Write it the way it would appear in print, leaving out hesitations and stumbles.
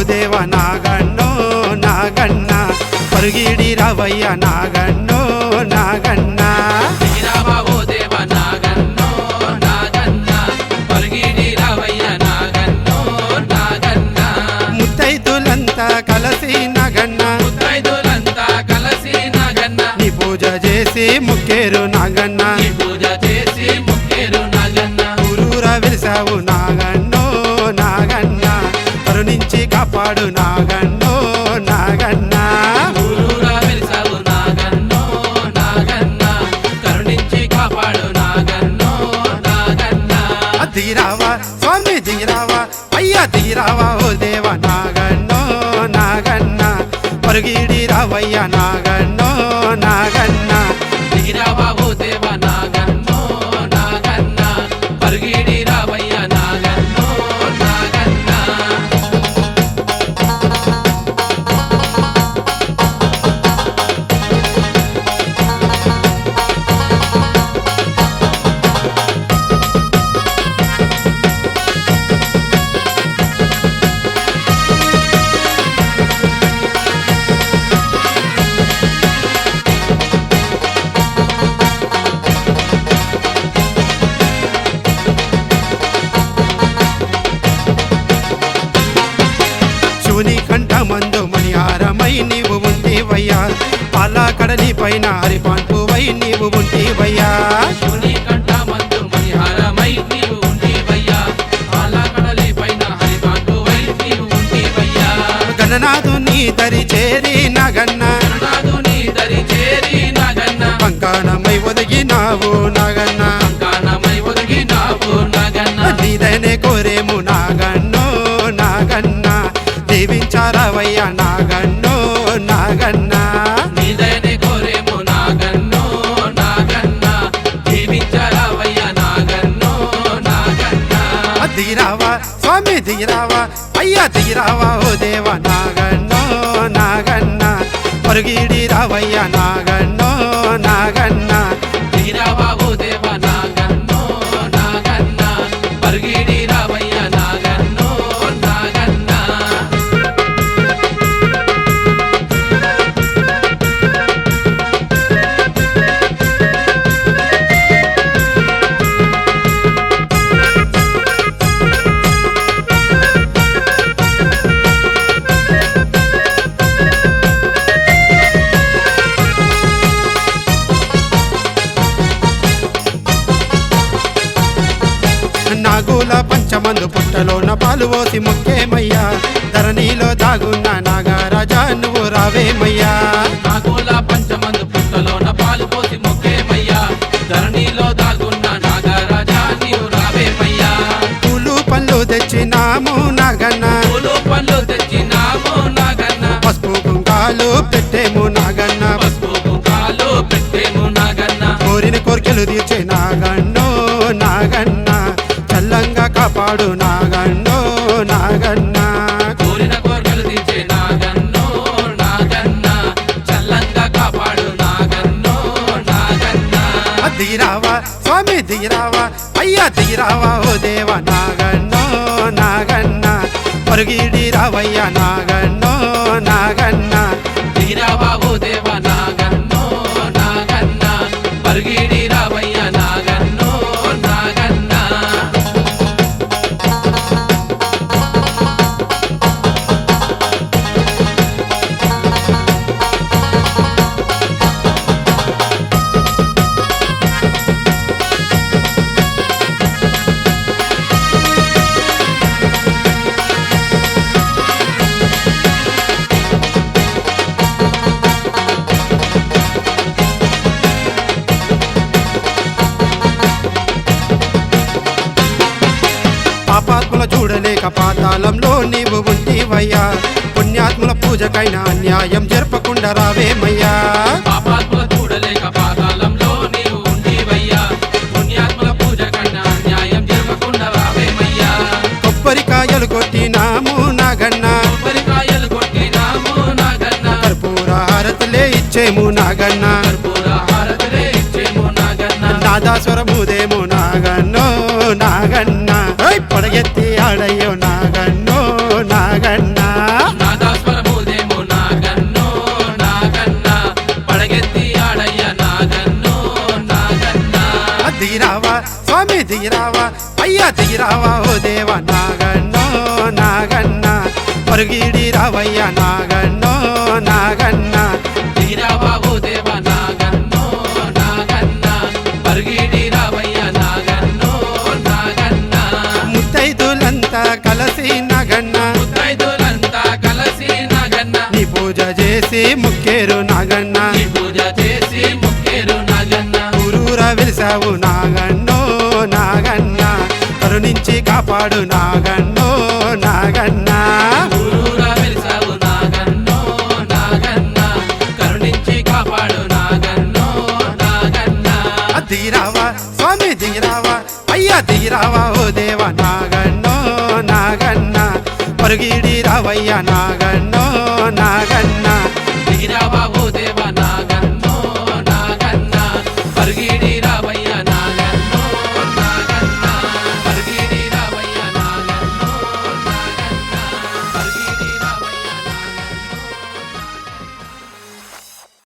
దేవ నాగన్నో నాగన్న పరుగిడి రావయ్య నాగన్నో నాగన్న ముత్తైదులంతా కలిసి నాగన్న నీ పూజ చేసి ముక్కేరు నాగన్న ఊరూరా వెలిసావు నాగన్నో నాగన్న కరుణించి కాపాడు నాగన్నో నాగన్న దిగిరావా స్వామి దిగిరావా అయ్యా దిగిరావా ఓ దేవ నాగన్నో నాగన్న పరుగిడి రావయ్య నాగన్నో నాగన్న దిగిరావా ఓ దేవ నాగన్నో నాగన్న పరుగిడి రావయ్య నాగన్నో నాగన్న శివుని కంఠమందు మణిహారమై నీవు ఉంటివయ్యా పాల కడలి పైన హరిపాన్పువై నీవు ఉంటివయ్యా శివుని కంఠమందు మణిహారమై నీవు ఉంటివయ్యా పాల కడలి పైన హరిపాన్పువై నీవు ఉంటివయ్యా గణనాథుని దరి చేరి నాగన్న గణనాథుని దరి చేరి నాగన్న పంకానమై ఒదిగినావు నాగన్న కంకానమై ఒదిగినావు నాగన్న నీదనే కోరేము నాగన్నో నాగన్న దీవించారవయ్య నాగన్నో నాగన్న నీదనే కోరేము నాగన్నో నాగన్న దీవించరావయ్య నాగన్నో నాగన్న దిగిరావా స్వామి దిగిరావా అయ్యా దిగిరావా ఓ దేవ నాగన్నో నాగన్న పరుగిడి రావయ్య నాగన్నో నాగన్న దిగిరావా ఓ దేవ నాగన్నో నాగన్న పరుగిడి రావయ్య నాగన్నో నాగన్న నాగుల పంచమందు పుట్టలోన పాలు పోసి మొక్కేమయ్యా ధరణిలో దాగున్న నాగరాజా నువ్వు రావేమయ్యా నాగుల పంచమందు పుట్టలోన పాలు పోసి మొక్కేమయ్యా ధరణిలో దాగున్న నాగరాజా నీవు రావేమయ్యా పూలు పళ్ళు తెచ్చినాము నాగన్న పూలు పళ్ళు తెచ్చినాము నాగన్న పసుపు కుంకాలు పెట్టేము నాగన్న పసుపు కుంకాలు పెట్టేము నాగన్న కోరిన కోరికలు తీర్చే నాగన్నో నాగన్న చల్లంగా కాపాడు నాగన్నో నాగన్న కోరిన కోరికలు తీర్చే నాగన్నో నాగన్న చల్లంగా కాపాడు నాగన్నో నాగన్న దిగిరావా స్వామి దిగిరావా అయ్యా దిగిరావా ఓ దేవ నాగన్నో నాగన్న పరుగిడి రావయ్య నాగన్నో నాగన్న దిగిరావా ఓ దేవ నాగన్నో నాగన్న పరుగిడి రావయ్య నాగన్నో నాగన్న పాపాత్ముల చూడలేక పాతాళంలో నీవు ఉంటివయ్యా పుణ్యాత్ముల పూజకైనా అన్యాయం జరపకుండా రావేమయ్యా పాపాత్ముల చూడలేక పాతాళంలో నీవు ఉంటివయ్యా పుణ్యాత్ముల పూజ కన్నా న్యాయం జరగకుండా రావేమయ్యా కొబ్బరికాయలు కొట్టినాము నాగన్న కొబ్బరికాయలు కొట్టినాము నాగన్న కర్పూర హారతులే ఇచ్చేము నాగన్న కర్పూర హారతులే ఇచ్చేము నాగన్న నాదాస్వరముదేమో నాగన్నో నాగన్న పడగెత్తి ఆడయ్యో నాగన్నో నాగన్న స్వామి దిగిరావా అయ్యా దిగిరావా ఓ దేవ నాగన్నో నాగన్న పరుగిడి రావయ్య నాగన్నో నాగన్న దిగిరావా ఓ దేవ నాగన్నో నాగన్న పరుగిడి రావయ్య నాగన్నో నాగన్న ముత్తైదులంతా కలసి నాగన్న ముత్తైదులంతా కలసి నాగన్న నీ పూజ చేసి ముక్కేరు నాగన్న నీ పూజ చేసి ముక్కేరు నాగన్న ఊరూర వెలిసావు నాగన్నో నాగన్న కరుణించి కాపాడు నాగన్నో నాగన్న ఊరూరా వెలిసావు నాగన్నో నాగన్న కరుణించి కాపాడు నాగన్నో నాగన్న దిగిరావా స్వామి దిగిరావా అయ్యా దిగిరావా ఓ దేవ నాగన్నో నాగన్న పరుగిడి రావయ్య నాగన్నో నాగన్న దిగిరావా ఓ దేవ